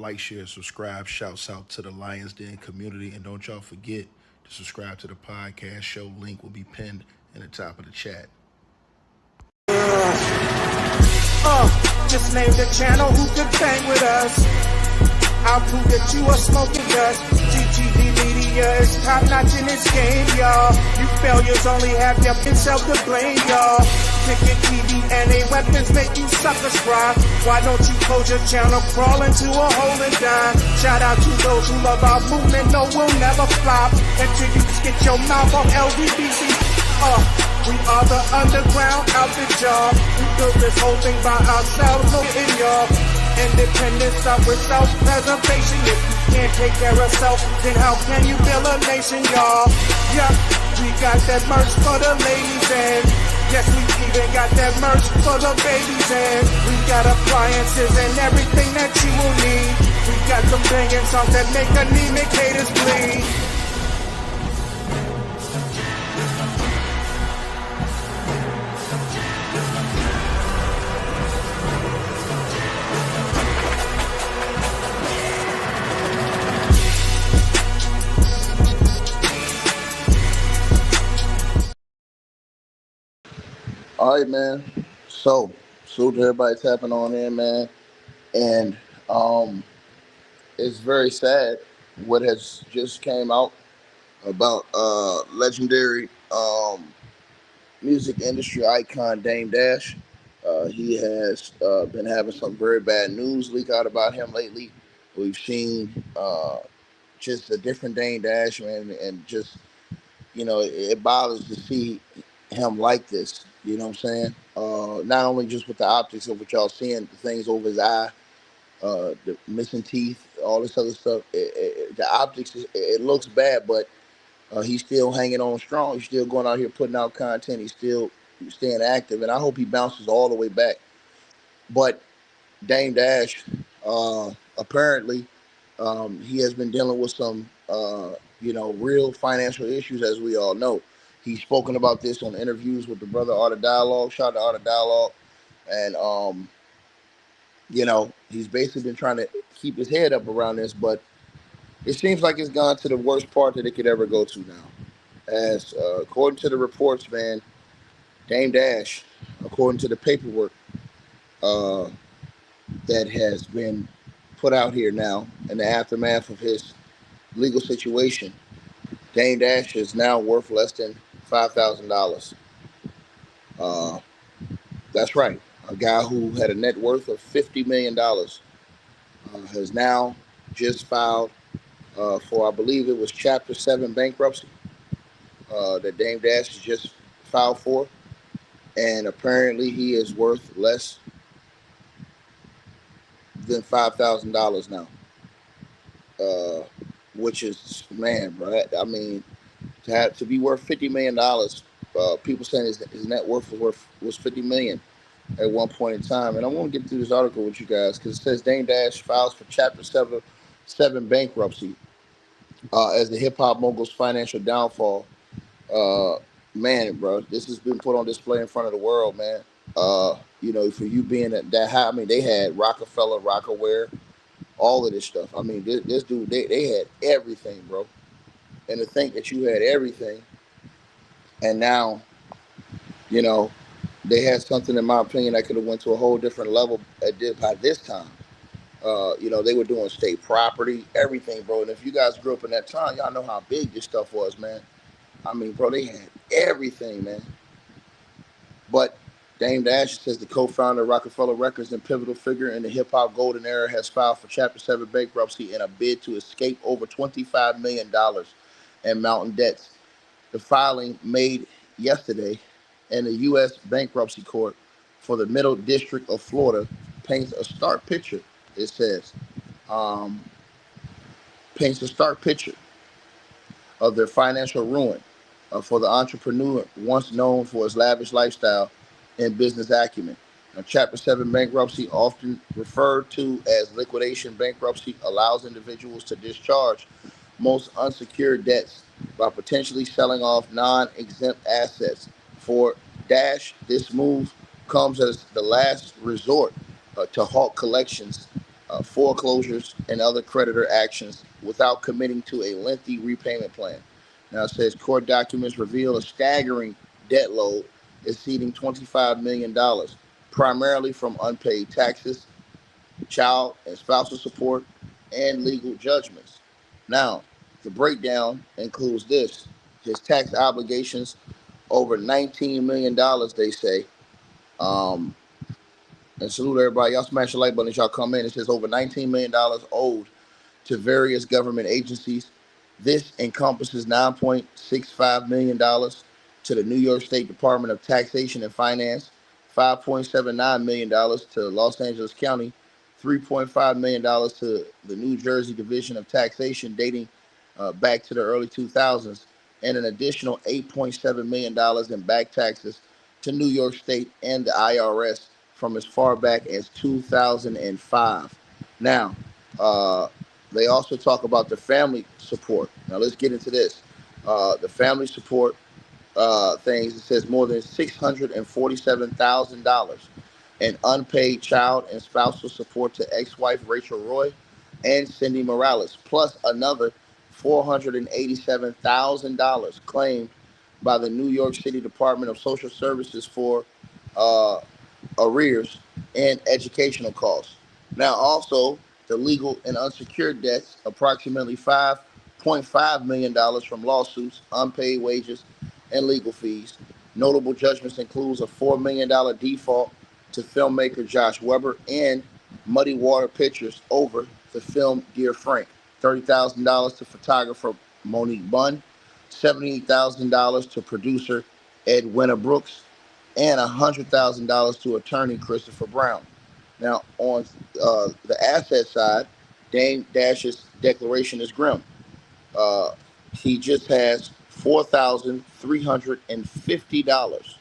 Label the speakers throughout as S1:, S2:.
S1: Like, share, subscribe. Shouts out to the Lions Den community. And don't y'all forget to subscribe to the podcast show. Link will be pinned in the top of the chat.
S2: Just name the channel who could bang with us. I'll prove that you are smoking dust. GTV Media is top notch in this game, y'all. You failures only have yourself to blame, y'all. Ticket TV and a weapons make you suckers cry. Why don't you close your channel, crawl into a hole and die? Shout out to those who love our movement, no, we'll never flop until you get your mouth off LGBT. We are the underground outfit, y'all. We built this whole thing by ourselves, no in y'all. Independence start with self-preservation. If you can't take care of self, then how can you build a nation, y'all? Yup, we got that merch for the ladies and yes, we even got that merch for the babies and we got appliances and everything that you will need. We got some banging songs that make anemic haters bleed.
S3: All right, man. So, salute to everybody tapping on in, man. And it's very sad what has just came out about legendary music industry icon Dame Dash. He has been having some very bad news leak out about him lately. We've seen just a different Dame Dash, man, and just it bothers to see him like this. You know what I'm saying? Not only just with the optics of what y'all seeing, the things over his eye, the missing teeth, all this other stuff. The optics, it looks bad, but he's still hanging on strong. He's still going out here putting out content. He's still staying active, and I hope he bounces all the way back. But Dame Dash, apparently, he has been dealing with some, real financial issues, as we all know. He's spoken about this on interviews with the brother Art of Dialogue. Shout out to Art of Dialogue. And, he's basically been trying to keep his head up around this, but it seems like it's gone to the worst part that it could ever go to now. As according to the reports, man, Dame Dash, according to the paperwork that has been put out here now in the aftermath of his legal situation, Dame Dash is now worth less than $5,000. That's right. A guy who had a net worth of $50 million has now just filed for, I believe it was Chapter 7 bankruptcy that Dame Dash has just filed for. And apparently he is worth less than $5,000 now. Which is, man, bro. I mean, to be worth $50 million, people saying his net worth was $50 million at one point in time. And I want to get through this article with you guys because it says Dame Dash files for Chapter 7 bankruptcy as the hip hop mogul's financial downfall. Man, bro, this has been put on display in front of the world, man. For you being that high, I mean, they had Rockefeller, Rockaware, all of this stuff. I mean, this dude, they had everything, bro. And to think that you had everything, and now, they had something, in my opinion, that could have went to a whole different level by this time. They were doing state property, everything, bro. And if you guys grew up in that time, y'all know how big this stuff was, man. I mean, bro, they had everything, man. But Dame Dash says the co-founder of Rockefeller Records and pivotal figure in the hip-hop golden era has filed for Chapter 7 bankruptcy in a bid to escape over $25 million in mountain debts. The filing made yesterday in the U.S. bankruptcy court for the Middle District of Florida paints a stark picture, it says. Paints a stark picture of their financial ruin for the entrepreneur once known for his lavish lifestyle and business acumen. Now, Chapter 7 bankruptcy, often referred to as liquidation bankruptcy, allows individuals to discharge most unsecured debts by potentially selling off non-exempt assets. For Dash, this move comes as the last resort to halt collections foreclosures, and other creditor actions without committing to a lengthy repayment plan. Now it says court documents reveal a staggering debt load exceeding $25 million, dollars, primarily from unpaid taxes, child and spousal support, and legal judgments. Now, the breakdown includes this: his tax obligations over $19 million, dollars, they say. Um, and salute everybody. Y'all smash the like button as y'all come in. It says over $19 million dollars owed to various government agencies. This encompasses $9.65 million dollars to the New York State Department of Taxation and Finance, $5.79 million dollars to Los Angeles County, $3.5 million dollars to the New Jersey Division of Taxation dating back to the early 2000s, and an additional $8.7 million dollars in back taxes to New York State and the IRS from as far back as 2005. Now, they also talk about the family support. Now let's get into this. The family support things. It says more than $647,000 in unpaid child and spousal support to ex-wife Rachel Roy and Cindy Morales, plus another $487,000 claimed by the New York City Department of Social Services for uh, arrears and educational costs. Now, also, the legal and unsecured debts, approximately $5.5 million dollars from lawsuits, unpaid wages, and legal fees. Notable judgments includes a $4 million dollars default to filmmaker Josh Weber and Muddy Water Pictures over the film Dear Frank, $30,000 to photographer Monique Bunn, $78,000 to producer Edwina Brooks, and $100,000 to attorney Christopher Brown. Now, on the asset side, Dame Dash's declaration is grim. Uh, he just has $4,350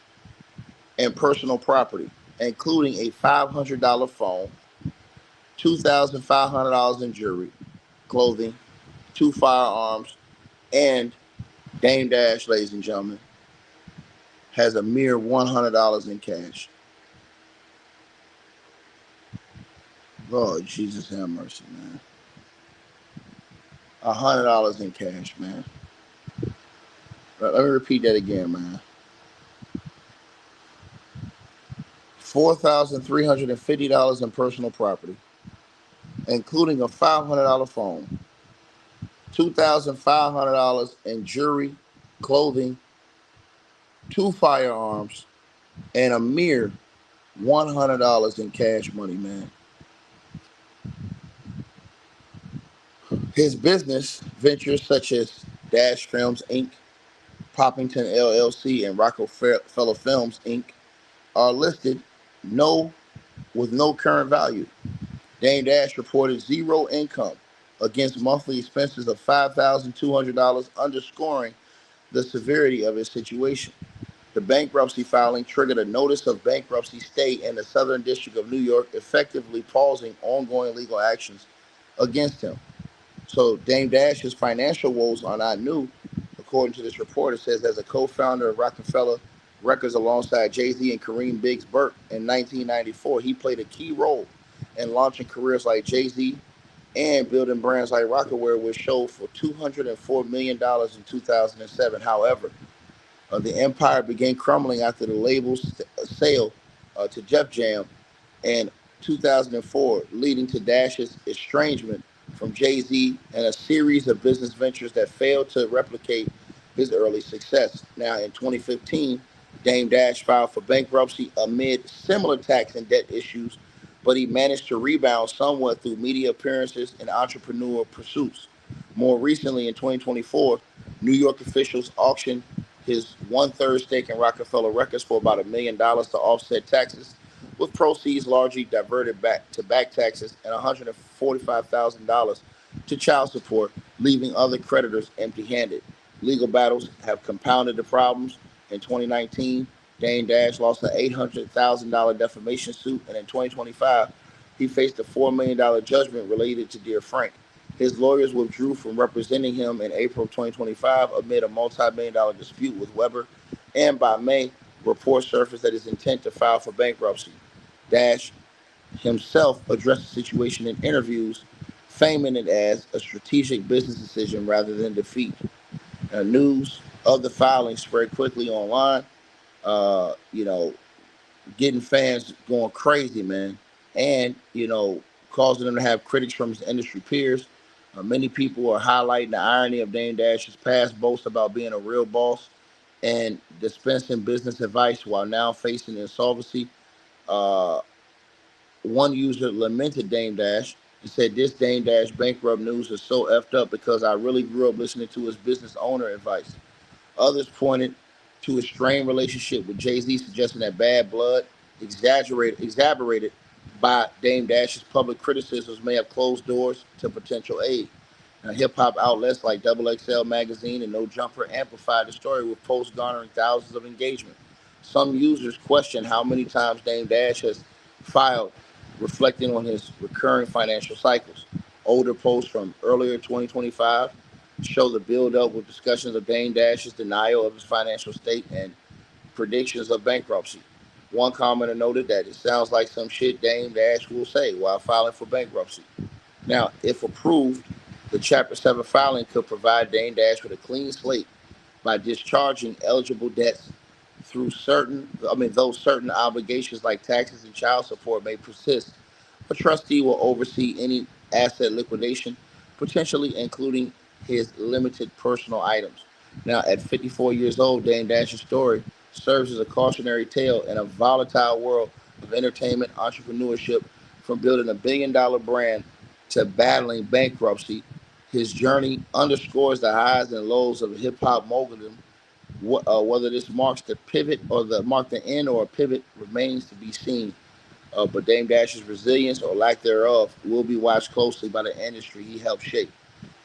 S3: in personal property, including a $500 phone, $2,500 in jewelry, clothing, two firearms, and Dame Dash, ladies and gentlemen, has a mere $100 in cash. Lord Jesus, have mercy, man. $100 in cash, man. Let me repeat that again, man. $4,350 in personal property, including a $500 phone, $2,500 in jewelry, clothing, two firearms, and a mere $100 in cash money, man. His business ventures such as Dash Films Inc., Poppington LLC, and Rockefeller Films Inc. are listed no with no current value. Dame Dash reported zero income against monthly expenses of $5,200, underscoring the severity of his situation. The bankruptcy filing triggered a notice of bankruptcy stay in the Southern District of New York, effectively pausing ongoing legal actions against him. So Dame Dash's financial woes are not new. According to this report, it says as a co-founder of Rockefeller Records alongside Jay-Z and Kareem Biggs Burke in 1994, he played a key role in launching careers like Jay-Z and building brands like Rockaware, which sold for $204 million in 2007. However, the empire began crumbling after the label's sale to Def Jam in 2004, leading to Dash's estrangement from Jay-Z and a series of business ventures that failed to replicate his early success. Now, in 2015, Dame Dash filed for bankruptcy amid similar tax and debt issues, but he managed to rebound somewhat through media appearances and entrepreneurial pursuits. More recently, in 2024, New York officials auctioned his one-third stake in Rockefeller Records for about $1 million to offset taxes, with proceeds largely diverted back to back taxes and $145,000 to child support, leaving other creditors empty-handed. Legal battles have compounded the problems. In 2019, Dame Dash lost an $800,000 defamation suit, and in 2025, he faced a $4 million judgment related to Dear Frank. His lawyers withdrew from representing him in April 2025 amid a multi-million dollar dispute with Weber, and by May, reports surfaced that his intent to file for bankruptcy. Dash himself addressed the situation in interviews, framing it as a strategic business decision rather than defeat. News of the filing spread quickly online, you know, getting fans going crazy, man, and, causing them to have critics from his industry peers. Many people are highlighting the irony of Dame Dash's past boast about being a real boss and dispensing business advice while now facing insolvency. Uh, One user lamented Dame Dash and said, "This Dame Dash bankrupt news is so effed up because I really grew up listening to his business owner advice." Others pointed to his strained relationship with Jay-Z, suggesting that bad blood, exaggerated by Dame Dash's public criticisms, may have closed doors to potential aid. Now, hip-hop outlets like Double XL Magazine and No Jumper amplified the story with posts garnering thousands of engagement. Some users question how many times Dame Dash has filed, reflecting on his recurring financial cycles. Older posts from earlier 2025 show the build-up with discussions of Dame Dash's denial of his financial state and predictions of bankruptcy. One commenter noted that it sounds like some shit Dame Dash will say while filing for bankruptcy. Now, if approved, the Chapter 7 filing could provide Dame Dash with a clean slate by discharging eligible debts though certain obligations like taxes and child support may persist. A trustee will oversee any asset liquidation, potentially including his limited personal items. Now, at 54 years old, Dame Dash's story serves as a cautionary tale in a volatile world of entertainment entrepreneurship. From building a $1 billion brand to battling bankruptcy, his journey underscores the highs and lows of hip hop moguldom. Whether this marks the pivot or the end or a pivot remains to be seen. But Dame Dash's resilience or lack thereof will be watched closely by the industry he helped shape.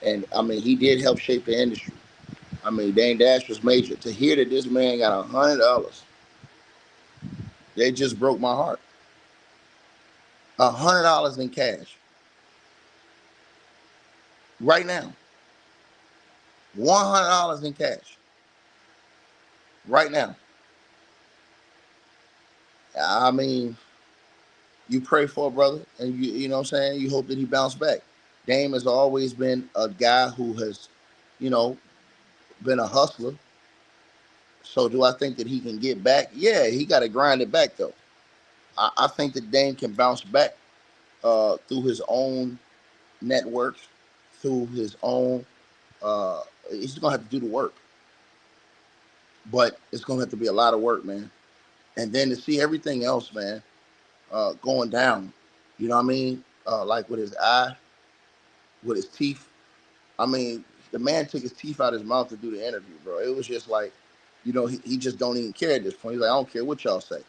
S3: And I mean, he did help shape the industry. I mean, Dame Dash was major. To hear that this man got $100, they just broke my heart. $100 in cash right now. $100 in cash right now. I mean, you pray for a brother, and you know what I'm saying. You hope that he bounce back. Dame has always been a guy who has, you know, been a hustler. So do I think that he can get back? Yeah, he got to grind it back though. I think that Dame can bounce back through his own network, through his own. Uh, he's gonna have to do the work, but it's gonna have to be a lot of work, man. And then to see everything else, man, going down. You know what I mean? Like with his eye, with his teeth. I mean, the man took his teeth out of his mouth to do the interview, bro. It was just like, he just don't even care at this point. He's like, I don't care what y'all say.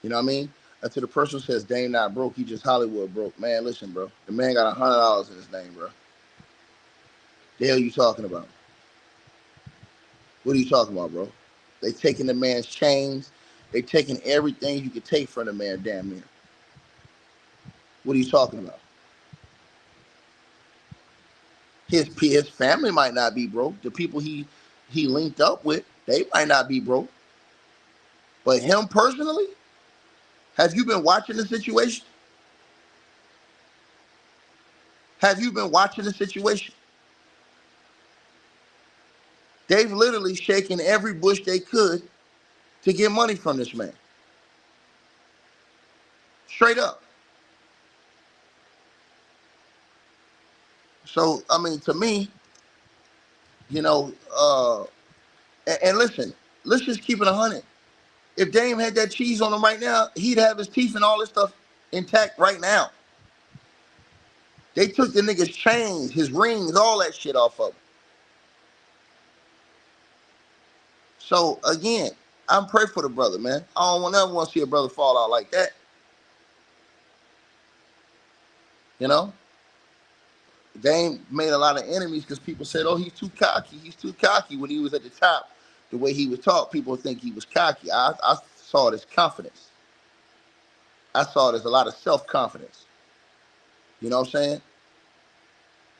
S3: You know what I mean? And to the person who says Dame not broke, he just Hollywood broke. Man, listen, bro. The man got $100 in his name, bro. The hell you talking about? What are you talking about, bro? They taking the man's chains. They taking everything you could take from the man, damn near. What are you talking about? His family might not be broke. The people he linked up with, they might not be broke. But him personally, have you been watching the situation? Have you been watching the situation? They've literally shaken every bush they could to get money from this man. Straight up. So, I mean, to me, you know, and listen, let's just keep it 100. If Dame had that cheese on him right now, he'd have his teeth and all this stuff intact right now. They took the nigga's chains, his rings, all that shit off of him. So again, I'm praying for the brother, man. I don't ever want to see a brother fall out like that. You know, Dame made a lot of enemies because people said, "Oh, he's too cocky. He's too cocky." When he was at the top, the way he was taught, people think he was cocky. I saw it as confidence. I saw it as a lot of self-confidence. You know what I'm saying?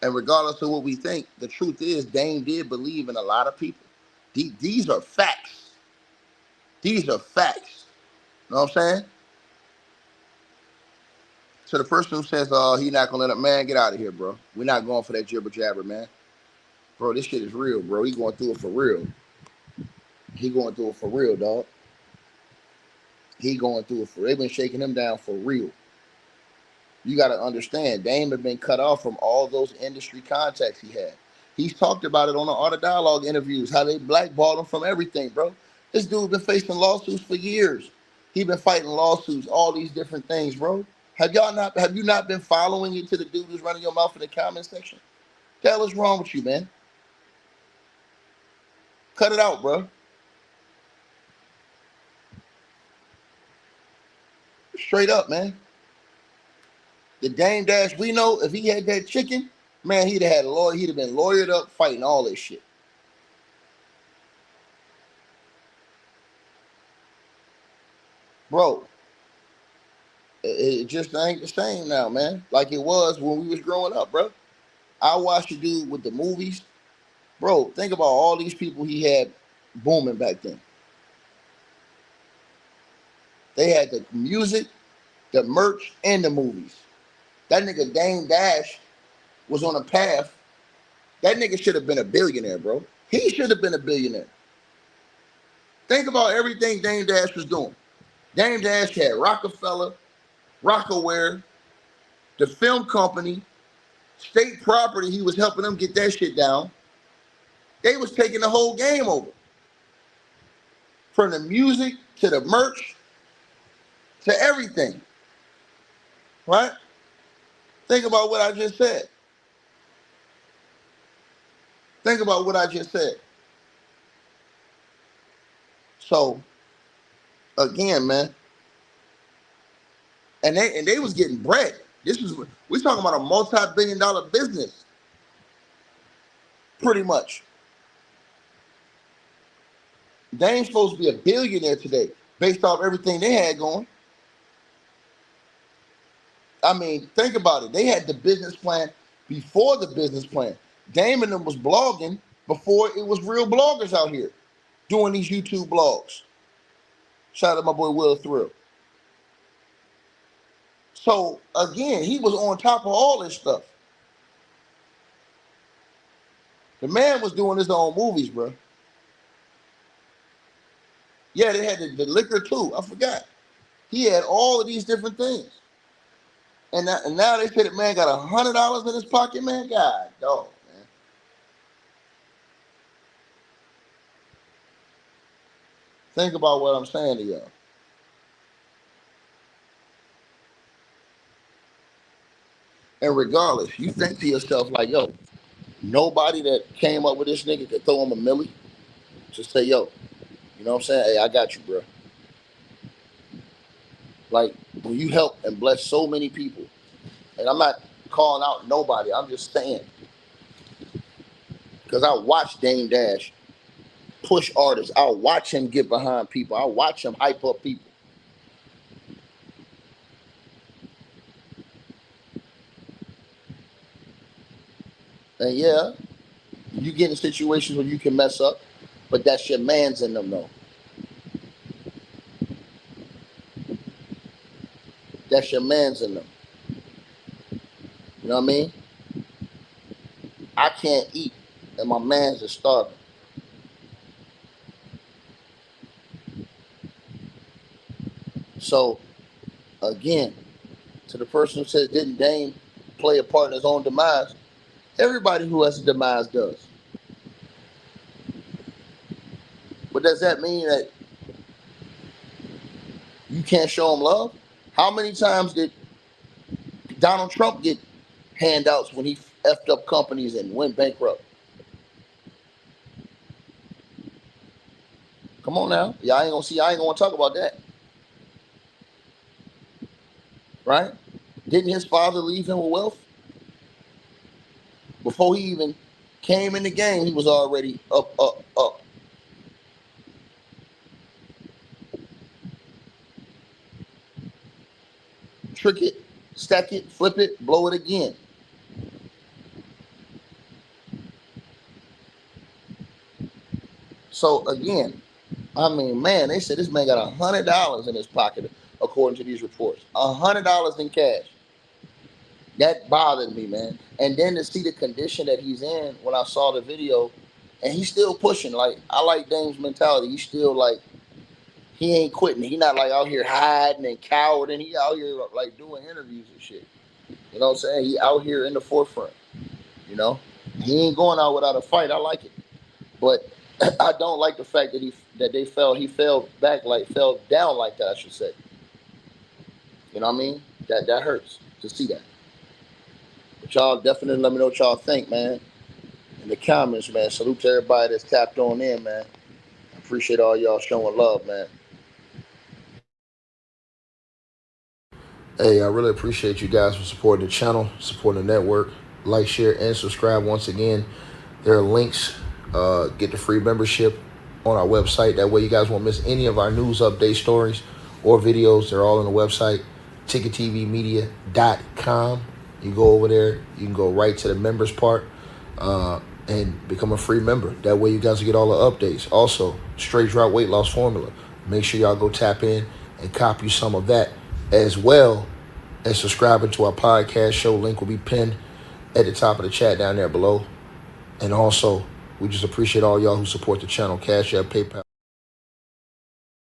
S3: And regardless of what we think, the truth is Dame did believe in a lot of people. These are facts. These are facts. You know what I'm saying? To the person who says, he not gonna let up, man, get out of here, bro. We're not going for that jibber jabber, man. Bro, this shit is real, bro. He going through it for real. He going through it for real, dog. He going through it for. They've been shaking him down for real. You got to understand, Dame had been cut off from all those industry contacts he had. He's talked about it on the Art of Dialogue interviews, how they blackballed him from everything, bro. This dude been facing lawsuits for years. He been fighting lawsuits, all these different things, bro. Have you not been following it to the dude who's running your mouth in the comment section? What the hell is wrong with you, man? Cut it out, bro. Straight up, man. The Dame Dash, we know if he had that chicken, man, he'd have had a lawyer. He'd have been lawyered up, fighting all this shit. Bro, it just ain't the same now, man. Like it was when we was growing up, bro. I watched the dude with the movies. Bro, think about all these people he had booming back then. They had the music, the merch, and the movies. That nigga Dame Dash was on a path. That nigga should have been a billionaire, bro. He should have been a billionaire. Think about everything Dame Dash was doing. Dame Dash had Rockefeller, Rockaware, the film company, state property. He was helping them get that shit down. They was taking the whole game over. From the music to the merch to everything. Right? Think about what I just said. Think about what I just said. So, again, man, and they was getting bread. We're talking about a multi-billion-dollar business, pretty much. They ain't supposed to be a billionaire today, based off everything they had going. I mean, think about it. They had the business plan before the business plan. Dame and them was blogging before it was real bloggers out here doing these YouTube blogs. Shout out to my boy Will Thrill. So, again, he was on top of all this stuff. The man was doing his own movies, bro. Yeah, they had the liquor too. I forgot. He had all of these different things. And now they said that man got $100 in his pocket, man. God, dog, man. Think about what I'm saying to y'all. And regardless, you think to yourself like, yo, nobody that came up with this nigga could throw him a milli. Just say, yo, you know what I'm saying? Hey, I got you, bro. Like, when you help and bless so many people, and I'm not calling out nobody, I'm just saying. Because I watch Dame Dash push artists. I watch him get behind people. I watch him hype up people. And yeah, you get in situations where you can mess up, but that's your man's in them, though. That's your man's in them. You know what I mean? I can't eat, and my man's is starving. So, again, to the person who says, didn't Dame play a part in his own demise? Everybody who has a demise does. But does that mean that you can't show him love? How many times did Donald Trump get handouts when he effed up companies and went bankrupt? Come on now. I ain't gonna want to talk about that. Right? Didn't his father leave him with wealth? Before he even came in the game, he was already up. Trick it, stack it, flip it, blow it again. So again, I mean, man, they said this man got $100 in his pocket, according to these reports. $100 in cash. That bothered me, man. And then to see the condition that he's in when I saw the video, and he's still pushing. Like, I like Dame's mentality. He's still like, he ain't quitting. He not like out here hiding and cowering. He out here like doing interviews and shit. You know what I'm saying? He out here in the forefront. You know, he ain't going out without a fight. I like it, but I don't like the fact that he fell down like that. I should say. You know what I mean? That hurts to see that. But y'all definitely let me know what y'all think, man. In the comments, man. Salute to everybody that's tapped on in, man. I appreciate all y'all showing love, man.
S1: Hey, I really appreciate you guys for supporting the channel, supporting the network. Like, share, and subscribe. Once again, there are links. Get the free membership on our website. That way you guys won't miss any of our news update stories or videos. They're all on the website, ticketvmedia.com. You go over there. You can go right to the members part and become a free member. That way you guys will get all the updates. Also, straight drought weight loss formula. Make sure y'all go tap in and copy some of that, as well as subscribing to our podcast show. Link will be pinned at the top of the chat down there below. And also, we just appreciate all y'all who support the channel. Cash App, PayPal.